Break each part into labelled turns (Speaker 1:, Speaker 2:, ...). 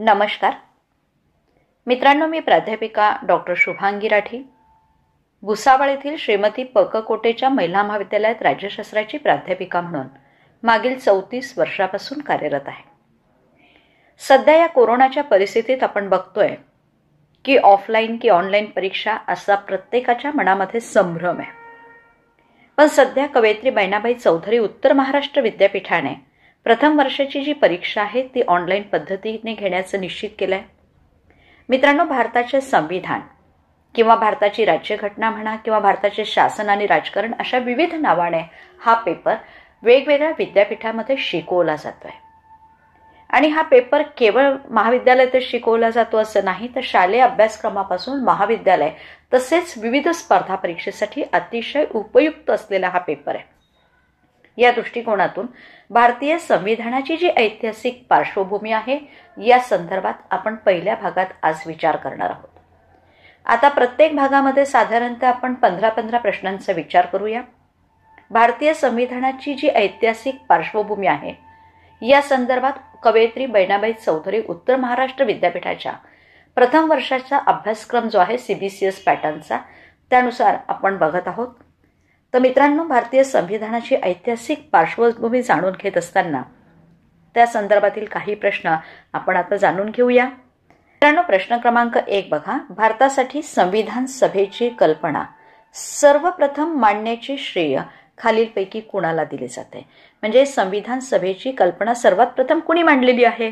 Speaker 1: नमस्कार मित्रांनो, मी प्राध्यापिका डॉक्टर शुभांगी राठी, भुसावळ येथील श्रीमती पककोटेच्या महिला महाविद्यालयात राज्यशास्त्राची प्राध्यापिका म्हणून मागील 34 वर्षापासून कार्यरत आहे. सध्या या कोरोनाच्या परिस्थितीत आपण बघतोय की ऑफलाईन की ऑनलाईन परीक्षा असा प्रत्येकाच्या मनामध्ये संभ्रम आहे. पण सध्या कवयित्री बहिणाबाई चौधरी उत्तर महाराष्ट्र विद्यापीठाने प्रथम वर्षाची जी परीक्षा आहे ती ऑनलाईन पद्धतीने घेण्याचं निश्चित केलं आहे. मित्रांनो, भारताचे संविधान किंवा भारताची राज्यघटना म्हणा किंवा भारताचे शासन आणि राजकारण अशा विविध नावाने हा पेपर वेगवेगळ्या विद्यापीठामध्ये शिकवला जातोय. आणि हा पेपर केवळ महाविद्यालयातच शिकवला जातो असं नाही, तर शालेय अभ्यासक्रमापासून महाविद्यालय तसेच विविध स्पर्धा परीक्षेसाठी अतिशय उपयुक्त असलेला हा पेपर आहे. या दृष्टिकोनातून भारतीय संविधानाची जी ऐतिहासिक पार्श्वभूमी आहे या संदर्भात आपण पहिल्या भागात आज विचार करणार आहोत. आता प्रत्येक भागामध्ये साधारणतः आपण 15 प्रश्नांचा विचार करूया. भारतीय संविधानाची जी ऐतिहासिक पार्श्वभूमी आहे या संदर्भात कवयित्री बहिणाबाई चौधरी उत्तर महाराष्ट्र विद्यापीठाच्या प्रथम वर्षाचा अभ्यासक्रम जो आहे CBCS पॅटर्नचा त्यानुसार आपण बघत आहोत. तर मित्रांनो, भारतीय संविधानाची ऐतिहासिक पार्श्वभूमी जाणून घेत असताना त्या संदर्भातील काही प्रश्न आपण आता जाणून घेऊया. मित्रांनो, प्रश्न क्रमांक 1 बघा. भारतासाठी संविधान सभेची कल्पना सर्वप्रथम मांडण्याचे श्रेय खालीलपैकी कुणाला दिले जाते? म्हणजे संविधान सभेची कल्पना सर्वात प्रथम कुणी मांडलेली आहे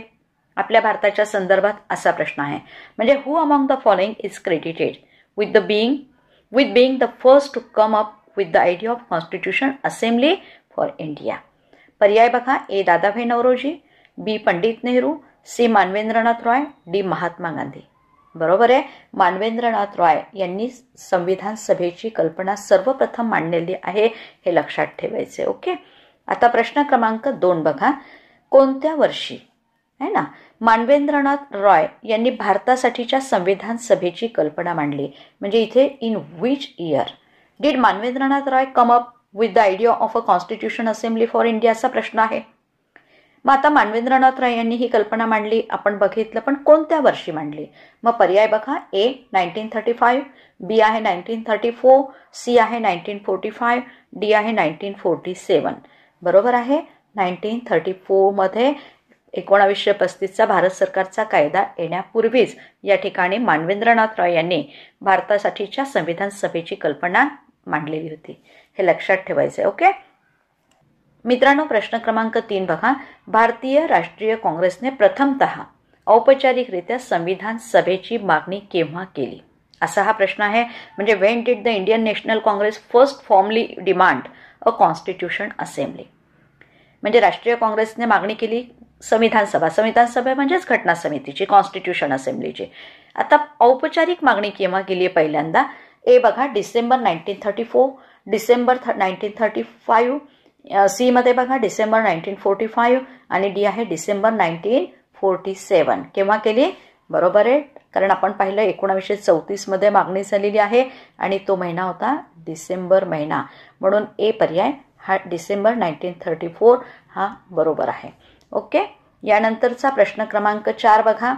Speaker 1: आपल्या भारताच्या संदर्भात असा प्रश्न आहे. म्हणजे who among the following is credited with being the first to come up with the idea of Constitution Assembly for India. पर्याय बघा. ए. दादाभाई नौरोजी, बी. पंडित नेहरू, सी. मानवेंद्रनाथ रॉय, डी. महात्मा गांधी. बरोबर आहे, मानवेंद्रनाथ रॉय यांनी संविधान सभेची कल्पना सर्वप्रथम मांडलेली आहे, हे लक्षात ठेवायचे. ओके. आता प्रश्न क्रमांक 2 बघा. कोणत्या वर्षी आहे ना मानवेंद्रनाथ रॉय यांनी भारतासाठीच्या संविधान सभेची कल्पना मांडली? म्हणजे इथे in which year Did Manabendranath Roy come up with the idea of a constitution assembly for India असा प्रश्न आहे. मग आता मानवेंद्रनाथ रॉय यांनी ही कल्पना मांडली आपण बघितलं, पण कोणत्या वर्षी मांडली? मग पर्याय बघा. ए. 1935, बी आहे 1934, सी आहे 1945, डी आहे 1947. बरोबर आहे. 1934 मध्ये 1935चा भारत सरकारचा कायदा येण्यापूर्वीच या ठिकाणी मानवेंद्रनाथ रॉय यांनी भारतासाठीच्या संविधान सभेची कल्पना मांडलेली होती, हे लक्षात ठेवायचे. ओके मित्रांनो, प्रश्न क्रमांक 3 बघा. भारतीय राष्ट्रीय काँग्रेसने प्रथमतः औपचारिकरित्या संविधान सभेची मागणी केव्हा केली असा हा प्रश्न आहे. म्हणजे when did the Indian national Congress first formally demand a constitution assembly? म्हणजे राष्ट्रीय काँग्रेसने मागणी केली संविधान सभा म्हणजेच घटना समितीची, कॉन्स्टिट्यूशन असेंब्लीची. आता औपचारिक मागणी केव्हा केली आहे पहिल्यांदा? ए बघा. डिसेंबर 1934, डिसेंबर 1935, सी मध्ये बघा डिसेंबर 1945 आणि डी आहे डिसेंबर 1947. केव्हा केली? बरोबर आहे, कारण आपण पाहिलं 1934 मध्ये मागणी झालेली आहे आणि तो महिना होता डिसेंबर महिना, म्हणून ए पर्याय हा डिसेंबर 1934 हा बरोबर आहे. ओके. यानंतरचा प्रश्न क्रमांक 4 बघा.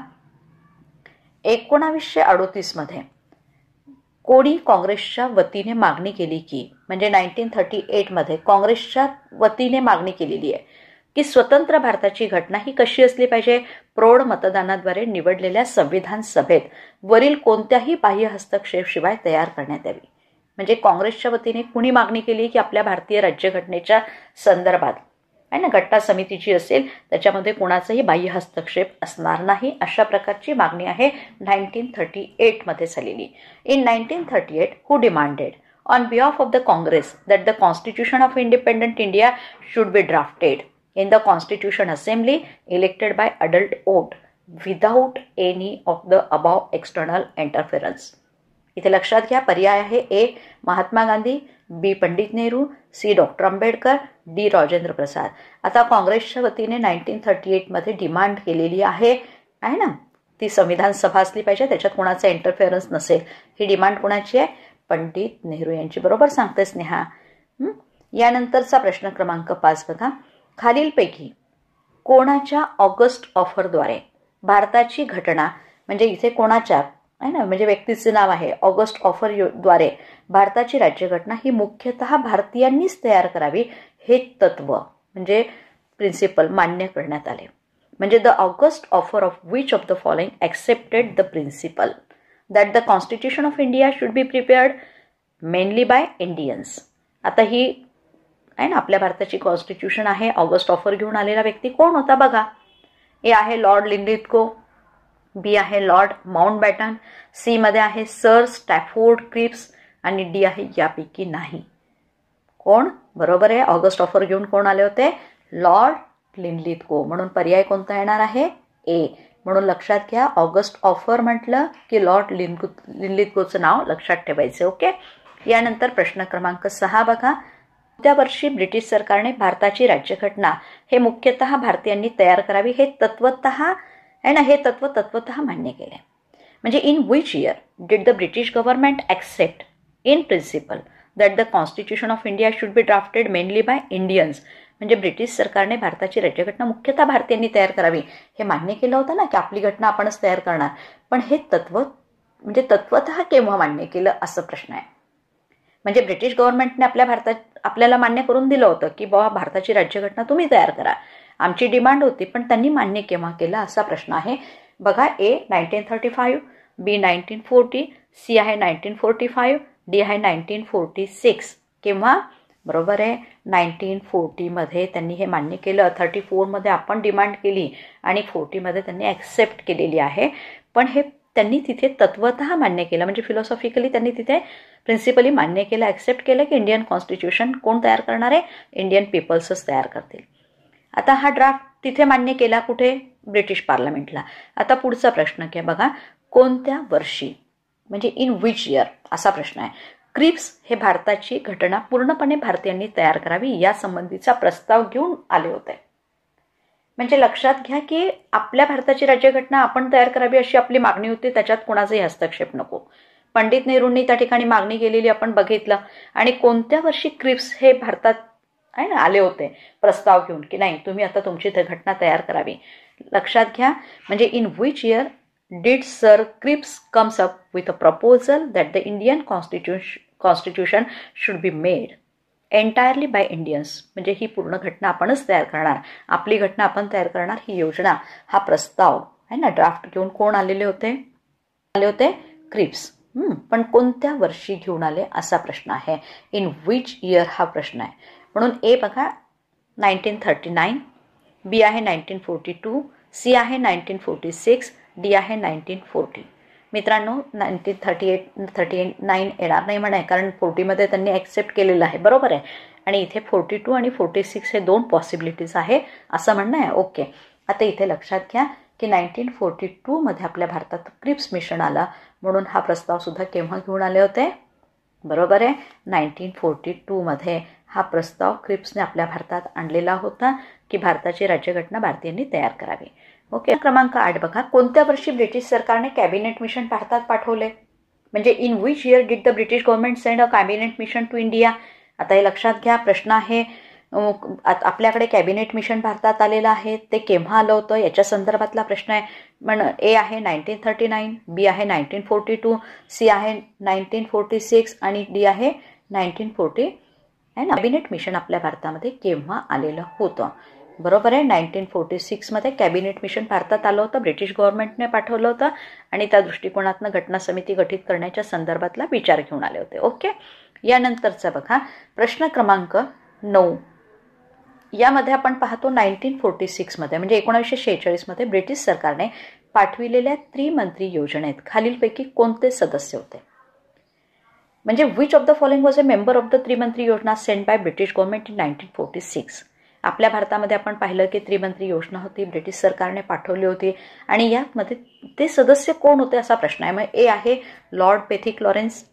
Speaker 1: 1938 मध्ये कोणी काँग्रेसच्या वतीने मागणी केली की, म्हणजे 1938 मध्ये काँग्रेसच्या वतीने मागणी केलेली आहे की स्वतंत्र भारताची घटना ही कशी असली पाहिजे? प्रौढ मतदानाद्वारे निवडलेल्या संविधान सभेत वरील कोणत्याही बाह्य हस्तक्षेप शिवाय तयार करण्यात यावी. म्हणजे काँग्रेसच्या वतीने कुणी मागणी केली की आपल्या भारतीय राज्यघटनेच्या संदर्भात आहे ना, घटना समिती जी असेल त्याच्यामध्ये कोणाचाही बाह्य हस्तक्षेप असणार नाही, अशा प्रकारची मागणी आहे 1938 मध्ये झालेली. In 1938 who demanded on behalf of the Congress that the constitution of independent India should be drafted in the constitution assembly elected by adult vote without any of the above external interference. इथे लक्षात घ्या. पर्याय आहे. A. Mahatma Gandhi, B. Pandit Nehru, C. Doctor Ambedkar, D. Rajendra Prasad. आता काँग्रेसच्या वतीने 1938 मध्ये demand केलेली आहे ना, ती संविधान सभा असली पाहिजे, त्याच्यात कोणाचा इंटरफेरन्स नसेल. ही डिमांड कोणाची आहे? पंडित नेहरू यांची. बरोबर सांगते स्नेहा. यानंतरचा प्रश्न क्रमांक 5 बघा. खालीलपैकी कोणाच्या ऑगस्ट ऑफरद्वारे भारताची घटना म्हणजे इथे कोणाच्या आहे ना, म्हणजे व्यक्तीचे नाव आहे. ऑगस्ट ऑफर द्वारे भारताची राज्यघटना ही मुख्यतः भारतीयांनीच तयार करावी हे तत्व म्हणजे प्रिन्सिपल मान्य करण्यात आले. म्हणजे the August offer of which of the following accepted the principle that the constitution of India should be prepared mainly by Indians. आता ही आहे ना आपल्या भारताची कॉन्स्टिट्यूशन आहे. ऑगस्ट ऑफर घेऊन आलेला व्यक्ती कोण होता बघा. ए आहे लॉर्ड लिंलिथगो, बी आहे लॉर्ड माउंटबॅटन, सी मध्ये आहे सर स्टॅफोर्ड क्रिप्स आणि डी आहे यापैकी नाही. कोण बरोबर आहे? ऑगस्ट ऑफर घेऊन कोण आले होते? लॉर्ड लिंलिथगो. म्हणून पर्याय कोणता येणार आहे? ए. म्हणून लक्षात घ्या, ऑगस्ट ऑफर म्हटलं की लॉर्ड लिंलिथगोचं नाव लक्षात ठेवायचं. ओके. यानंतर प्रश्न क्रमांक 6 बघा. त्या वर्षी ब्रिटिश सरकारने भारताची राज्यघटना हे मुख्यतः भारतीयांनी तयार करावी हे तत्वतः आहे ना, हे तत्वतः मान्य केले. म्हणजे in which year did the British government accept in principle that the constitution of India should be drafted mainly by Indians. म्हणजे ब्रिटिश सरकारने भारताची राज्यघटना मुख्यतः भारतीयांनी तयार करावी हे मान्य केलं होतं ना, की आपली घटना आपणच तयार करणार. पण हे तत्व म्हणजे तत्वतः केव्हा मान्य केलं असं प्रश्न आहे. म्हणजे ब्रिटिश गव्हर्नमेंटने आपल्याला मान्य करून दिलं होतं की बाबा भारताची राज्यघटना तुम्ही तयार करा, आमची डिमांड होती, पण त्यांनी मान्य केव्हा केलं असा प्रश्न आहे. बघा, ए 1935, बी 1940, सी आहे 1945, डी आहे 1946. केव्हा? बरोबर आहे, 1940 त्यांनी हे मान्य केलं. 34 आपण डिमांड केली आणि 40 त्यांनी ॲक्सेप्ट केलेली आहे. पण हे त्यांनी तिथे तत्वतः मान्य केलं, म्हणजे फिलॉसॉफिकली त्यांनी तिथे प्रिन्सिपली मान्य केलं, ॲक्सेप्ट केलं की इंडियन कॉन्स्टिट्यूशन कोण तयार करणार आहे? इंडियन पीपल्सच तयार करतील. आता हा ड्राफ्ट तिथे मान्य केला कुठे? ब्रिटिश पार्लमेंटला. आता पुढचा प्रश्न घ्या बघा, कोणत्या वर्षी म्हणजे इन विच इयर असा प्रश्न आहे. क्रिप्स हे भारताची घटना पूर्णपणे भारतीयांनी तयार करावी या संबंधीचा प्रस्ताव घेऊन आले होते. म्हणजे लक्षात घ्या की आपल्या भारताची राज्यघटना आपण तयार करावी अशी आपली मागणी होती, त्याच्यात कोणाचाही हस्तक्षेप नको. पंडित नेहरूंनी त्या ठिकाणी मागणी केलेली आपण बघितलं. आणि कोणत्या वर्षी क्रिप्स हे भारतात आहे ना आले होते प्रस्ताव घेऊन की नाही तुम्ही आता तुमची घटना तयार करावी. लक्षात घ्या, म्हणजे in which year did sir Cripps comes up with a proposal that the Indian constitution should be made entirely by Indians. म्हणजे ही पूर्ण घटना आपणच तयार करणार, आपली घटना आपण तयार करणार, ही योजना हा प्रस्ताव आहे ना ड्राफ्ट घेऊन कोण आले होते? क्रिप्स. पण कोणत्या वर्षी घेऊन आले असा प्रश्न आहे. इन विच इयर हा प्रश्न आहे. म्हणून ए बघा 1939, बी आहे 1942, सी आहे 1946, डी आहे 1940. मित्रांनो 1939 येणार नाही म्हणा, कारण 40 त्यांनी ॲक्सेप्ट केलेलं आहे, बरोबर आहे. आणि इथे 42 आणि 46 हे 2 पॉसिबिलिटीज आहे असं म्हणणं आहे. ओके. आता इथे लक्षात घ्या की 1942 आपल्या भारतात क्रिप्स मिशन आला, म्हणून हा प्रस्ताव सुद्धा केव्हा घेऊन आले होते? बरोबर आहे, 1942 हा प्रस्ताव क्रिप्सने आपल्या भारतात आणलेला होता की भारताची राज्यघटना भारतीयांनी तयार करावी. ओके. क्रमांक 8 बघा, कोणत्या वर्षी ब्रिटिश सरकारने कॅबिनेट मिशन भारतात पाठवले? म्हणजे in which year did the British government send a cabinet mission to India. आता हे लक्षात घ्या, प्रश्न आहे आपल्याकडे कॅबिनेट मिशन भारतात आलेलं आहे, ते केव्हा आलं होतं याच्या संदर्भातला प्रश्न आहे. पण ए आहे 1939, बी आहे 1942, सी आहे 1946 आणि डी आहे 1940. आहे ना, कॅबिनेट मिशन आपल्या भारतामध्ये केव्हा आलेलं होतं? बरोबर आहे, 1946 कॅबिनेट मिशन भारतात आलं होतं, ब्रिटिश गव्हर्नमेंटने पाठवलं होतं आणि त्या दृष्टिकोनातनं घटना समिती गठीत करण्याच्या संदर्भातला विचार घेऊन आले होते. ओके. यानंतरचा बघा प्रश्न क्रमांक 9. यामध्ये आपण पाहतो 1946 म्हणजे 1946 ब्रिटिश सरकारने पाठविलेल्या त्रिमंत्री योजनेत खालीलपैकी कोणते सदस्य होते? म्हणजे which of the following was a member of the त्रिमंत्री योजना send by British government in 1946. आपल्या भारतामध्ये आपण पाहिलं की त्रिमंत्री योजना होती, ब्रिटिश सरकारने पाठवली होती आणि यामध्ये ते सदस्य कोण होते असा प्रश्न आहे. मग ए आहे लॉर्ड पेथिक लॉरेन्स,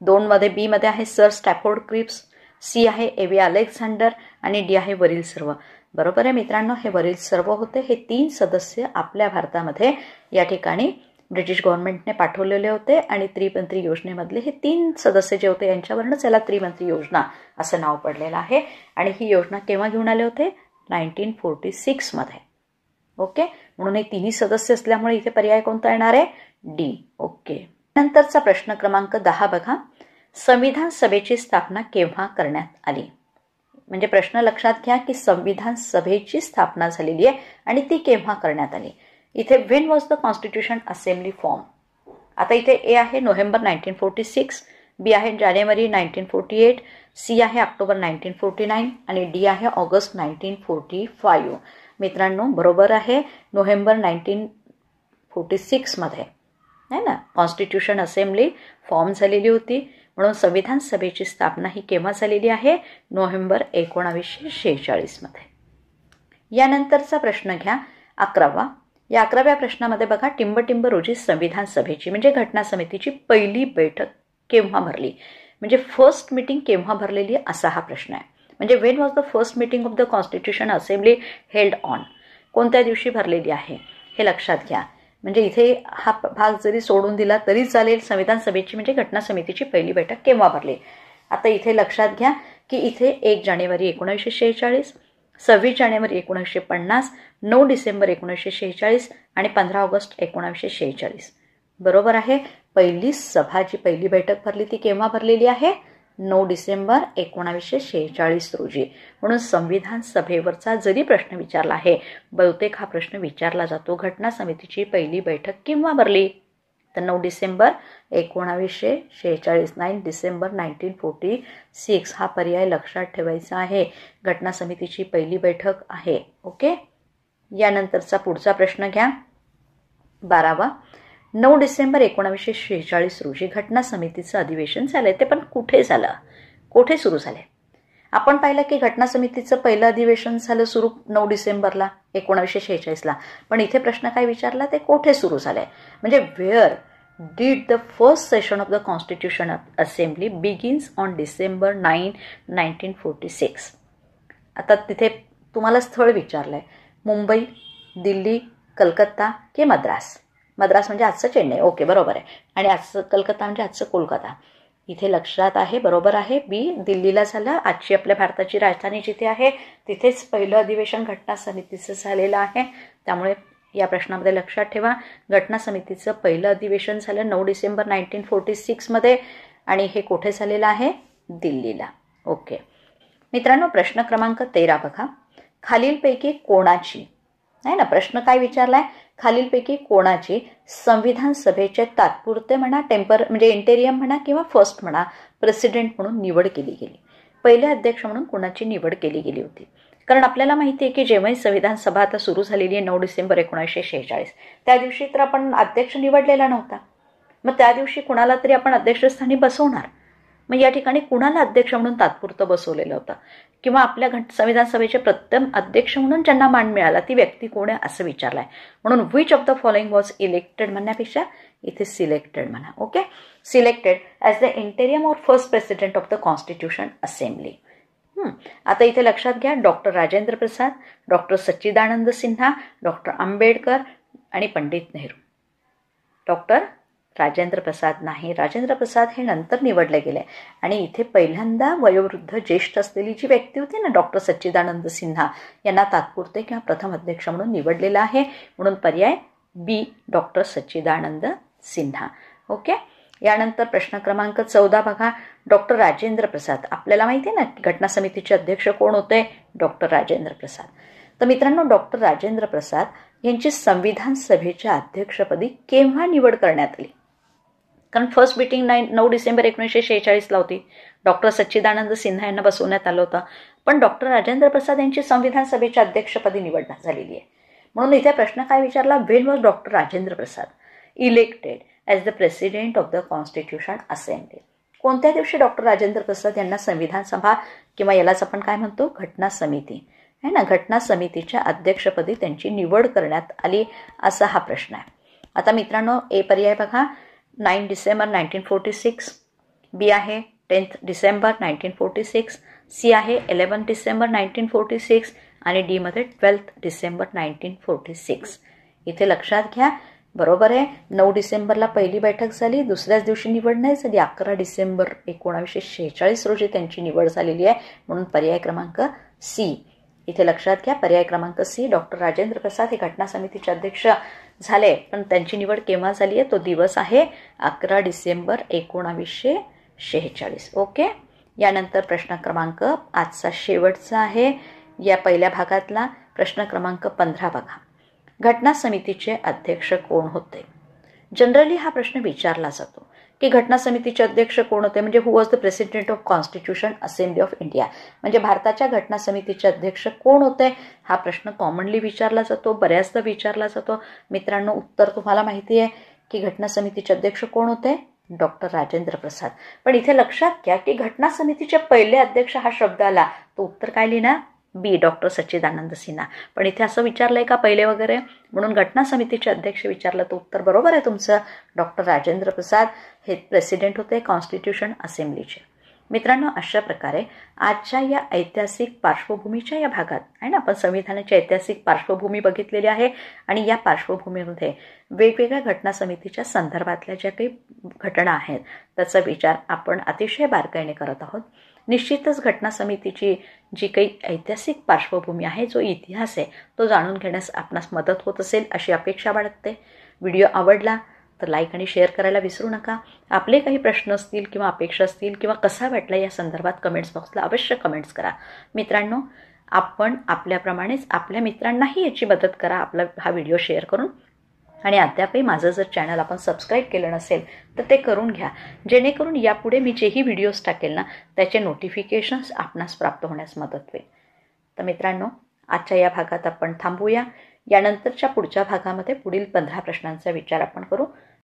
Speaker 1: 2 बी आहे सर स्टॅफोर्ड क्रिप्स, सी आहे एव्ही अलेक्झांडर आणि डी आहे वरील सर्व. बरोबर आहे मित्रांनो, हे वरील सर्व होते. हे 3 सदस्य आपल्या भारतामध्ये या ठिकाणी ब्रिटिश गव्हर्नमेंटने पाठवलेले होते आणि त्रिमंत्री योजनेमधले हे 3 सदस्य जे होते यांच्यावरच याला त्रिमंत्री योजना असं नाव पडलेलं आहे. आणि ही योजना केव्हा घेऊन आले होते? 1946. ओके. म्हणून हे तिन्ही सदस्य असल्यामुळे इथे पर्याय कोणता येणार आहे? डी. ओके. नंतरचा प्रश्न क्रमांक 10 बघा. संविधान सभेची स्थापना केव्हा करण्यात आली? म्हणजे प्रश्न लक्षात घ्या की संविधान सभेची स्थापना झालेली आहे आणि ती केव्हा करण्यात आली. इथे when was the constitution assembly form. आता इथे ए आहे नोव्हेंबर 1946, बी आहे जानेवारी 1948, सी आहे ऑक्टोबर 1949 आणि डी आहे ऑगस्ट 1945. मित्रांनो बरोबर आहे, नोव्हेंबर 1946 मध्ये आहे ना कॉन्स्टिट्यूशन असेंब्ली फॉर्म झालेली होती. म्हणून संविधान सभेची स्थापना ही केव्हा झालेली आहे? नोव्हेंबर 1946 मध्ये. यानंतरचा प्रश्न घ्या 11वा. या 11व्या प्रश्नामध्ये बघा, टिंबटिंब रोजी संविधान सभेची म्हणजे घटना समितीची पहिली बैठक केव्हा भरली? म्हणजे फर्स्ट मीटिंग केव्हा भरलेली असा हा प्रश्न आहे. म्हणजे when was the first meeting of the constitution assembly held on. कोणत्या दिवशी भरलेली आहे हे लक्षात घ्या. म्हणजे इथे हा भाग जरी सोडून दिला तरी चालेल. संविधान सभेची म्हणजे घटना समितीची पहिली बैठक केव्हा भरली. आता इथे लक्षात घ्या की इथे 1 जानेवारी 1946, 26 जानेवारी 1950, 9 डिसेंबर 1946 आणि 15 ऑगस्ट 1946. बरोबर आहे. पहिली सभा जी पहिली बैठक भरली ती केव्हा भरलेली आहे? 9 डिसेंबर 1946 रोजी. म्हणून संविधान सभेवरचा जरी प्रश्न विचारला आहे, बहुतेक हा प्रश्न विचारला जातो घटना समितीची पहिली बैठक केव्हा भरली? तर 9 डिसेंबर 1946, 9 डिसेंबर 1946 हा पर्याय लक्षात ठेवायचा आहे. घटना समितीची पहिली बैठक आहे. ओके. यानंतरचा पुढचा प्रश्न घ्या 12वा. 9 डिसेंबर 1946 रोजी घटना समितीचं अधिवेशन झालंय, ते पण कुठे झालं? कोठे सुरू झाले? आपण पाहिलं की घटना समितीचं पहिलं अधिवेशन झालं सुरू 9 डिसेंबरला 1946ला. पण इथे प्रश्न काय विचारला, ते कोठे सुरू झालंय? म्हणजे where did the first session of the constitution assembly begins on December 9, 1946. आता तिथे तुम्हाला स्थळ विचारलंय, मुंबई, दिल्ली, कलकत्ता की मद्रास. मद्रास म्हणजे आजचं चेन्नई. ओके बरोबर आहे. आणि आजचं कलकत्ता म्हणजे आजचं कोलकाता. इथे लक्षात आहे, बरोबर आहे. बी दिल्लीला झालं. आजची आपल्या भारताची राजधानी जिथे आहे तिथेच पहिलं अधिवेशन घटना समितीचं झालेलं आहे. त्यामुळे या प्रश्नामध्ये लक्षात ठेवा, घटना समितीचं पहिलं अधिवेशन झालं 9 डिसेंबर 1946 मध्ये आणि हे कुठे झालेलं आहे? दिल्लीला. ओके मित्रांनो, प्रश्न क्रमांक 13 बघा. खालीलपैकी कोणाची आहे ना, प्रश्न काय विचारलाय, खालीलपैकी कोणाची संविधान सभेचे तात्पुरते म्हणा, म्हणजे इंटेरियम म्हणा किंवा फर्स्ट म्हणा, प्रेसिडेंट म्हणून निवड केली गेली? पहिले अध्यक्ष म्हणून कोणाची निवड केली गेली होती? कारण आपल्याला माहिती आहे की जेव्हाही संविधान सभा आता सुरू झालेली आहे 9 डिसेंबर 1946, त्या दिवशी तर आपण अध्यक्ष निवडलेला नव्हता. मग त्या दिवशी कुणाला तरी आपण अध्यक्षस्थानी बसवणार. मग या ठिकाणी कुणाला अध्यक्ष म्हणून तात्पुरतं बसवलेलं होतं किंवा आपल्या संविधान सभेचे प्रथम अध्यक्ष म्हणून ज्यांना मान मिळाला ती व्यक्ती कोण आहे असं विचारलंय. म्हणून which of the following was elected म्हणण्यापेक्षा इथे सिलेक्टेड म्हणा. Okay. Selected as the interim or first president of the constitution assembly. आता इथे लक्षात घ्या, डॉक्टर राजेंद्र प्रसाद, डॉक्टर सच्चिदानंद सिन्हा, डॉक्टर आंबेडकर आणि पंडित नेहरू. डॉक्टर राजेंद्र प्रसाद नाही, राजेंद्र प्रसाद हे नंतर निवडले गेले. आणि इथे पहिल्यांदा वयोवृद्ध ज्येष्ठ असलेली जी व्यक्ती होती ना डॉक्टर सच्चिदानंद सिन्हा, यांना तात्पुरते किंवा प्रथम अध्यक्ष म्हणून निवडलेलं आहे. म्हणून पर्याय बी डॉक्टर सच्चिदानंद सिन्हा. ओके. यानंतर प्रश्न क्रमांक 14 बघा. डॉक्टर राजेंद्र प्रसाद, आपल्याला माहिती आहे ना घटना समितीचे अध्यक्ष कोण होते? डॉक्टर राजेंद्र प्रसाद. तर मित्रांनो, डॉक्टर राजेंद्र प्रसाद यांची संविधान सभेच्या अध्यक्षपदी केव्हा निवड करण्यात आली? कारण फर्स्ट मीटिंग 9 डिसेंबर 1946ला होती. डॉक्टर सच्चिदानंद सिन्हा यांना बसवण्यात आलं होतं. पण डॉक्टर राजेंद्र प्रसाद यांची संविधान सभेच्या अध्यक्षपदी निवड झालेली आहे. म्हणून इथे प्रश्न काय विचारला, when was doctor Rajendra Prasad elected as the president of the constitution assembly? कोणत्या दिवशी डॉक्टर राजेंद्र प्रसाद यांना संविधान सभा किंवा यालाच आपण काय म्हणतो घटना समिती आहे ना, घटना समितीच्या अध्यक्षपदी त्यांची निवड करण्यात आली असा हा प्रश्न आहे. आता मित्रांनो, ए पर्याय बघा 9 डिसेंबर 1946, बी आहे 10 डिसेंबर 1946, सी आहे 11 डिसेंबर 1946 आणि डी मध्ये 12 डिसेंबर 1946. इथे लक्षात घ्या, बरोबर आहे. 9 डिसेंबरला पहिली बैठक झाली, दुसऱ्याच दिवशी निवड नाही झाली. 11 डिसेंबर 1946 रोजी त्यांची निवड झालेली आहे. म्हणून पर्याय क्रमांक सी इथे लक्षात घ्या, पर्याय क्रमांक सी, डॉक्टर राजेंद्र प्रसाद हे घटना समितीचे अध्यक्ष झाले, पण त्यांची निवड केव्हा झाली आहे? तो दिवस आहे 11 डिसेंबर 1946. ओके. यानंतर प्रश्न क्रमांक आजचा शेवटचा आहे या पहिल्या भागातला, प्रश्न क्रमांक 15 बघा. घटना समितीचे अध्यक्ष कोण होते? जनरली हा प्रश्न विचारला जातो की घटना समितीचे अध्यक्ष कोण होते, म्हणजे who was the president of constitution assembly of India, म्हणजे भारताच्या घटना समितीचे अध्यक्ष कोण होते हा प्रश्न कॉमनली विचारला जातो, बऱ्याचदा विचारला जातो. मित्रांनो, उत्तर तुम्हाला माहिती आहे की घटना समितीचे अध्यक्ष कोण होते? डॉक्टर राजेंद्र प्रसाद. पण इथे लक्षात घ्या की घटना समितीचे पहिले अध्यक्ष हा शब्द आला, तो उत्तर काय लिहिणार? बी, डॉक्टर सच्चिदानंद सिन्हा. पण इथे असं विचारलंय का पहिले वगैरे, म्हणून घटना समितीचे अध्यक्ष विचारलं तर उत्तर बरोबर आहे तुमचं. डॉक्टर राजेंद्र प्रसाद हे प्रेसिडेंट होते कॉन्स्टिट्यूशन असेंब्लीचे. मित्रांनो, अशा प्रकारे आजच्या या ऐतिहासिक पार्श्वभूमीच्या या भागात आहे ना, आपण संविधानाची ऐतिहासिक पार्श्वभूमी बघितलेली आहे आणि या पार्श्वभूमीमध्ये वेगवेगळ्या घटना समितीच्या संदर्भातल्या ज्या काही घटना आहेत त्याचा विचार आपण अतिशय बारकाईने करत आहोत. निश्चितच घटना समितीची जी काही ऐतिहासिक पार्श्वभूमी आहे, जो इतिहास आहे, तो जाणून घेण्यास आपणास मदत होत असेल अशी अपेक्षा बाळगते. व्हिडिओ आवडला तर लाईक आणि शेअर करायला विसरू नका. आपले काही प्रश्न असतील किंवा अपेक्षा असतील किंवा कसा वाटला या संदर्भात कमेंट्स बॉक्सला अवश्य कमेंट्स करा. मित्रांनो, आपण आपल्याप्रमाणेच आपल्या मित्रांनाही याची मदत करा आपला हा व्हिडिओ शेअर करून. आणि अद्यापही माझं जर चॅनल आपण सबस्क्राईब केलं नसेल तर ते करून घ्या, जेणेकरून यापुढे मी जेही व्हिडिओज टाकेल ना त्याचे नोटिफिकेशन्स आपणास प्राप्त होण्यास मदत होईल. तर मित्रांनो, आजच्या या भागात आपण थांबूया. यानंतरच्या पुढच्या भागामध्ये पुढील 15 प्रश्नांचा विचार आपण करू.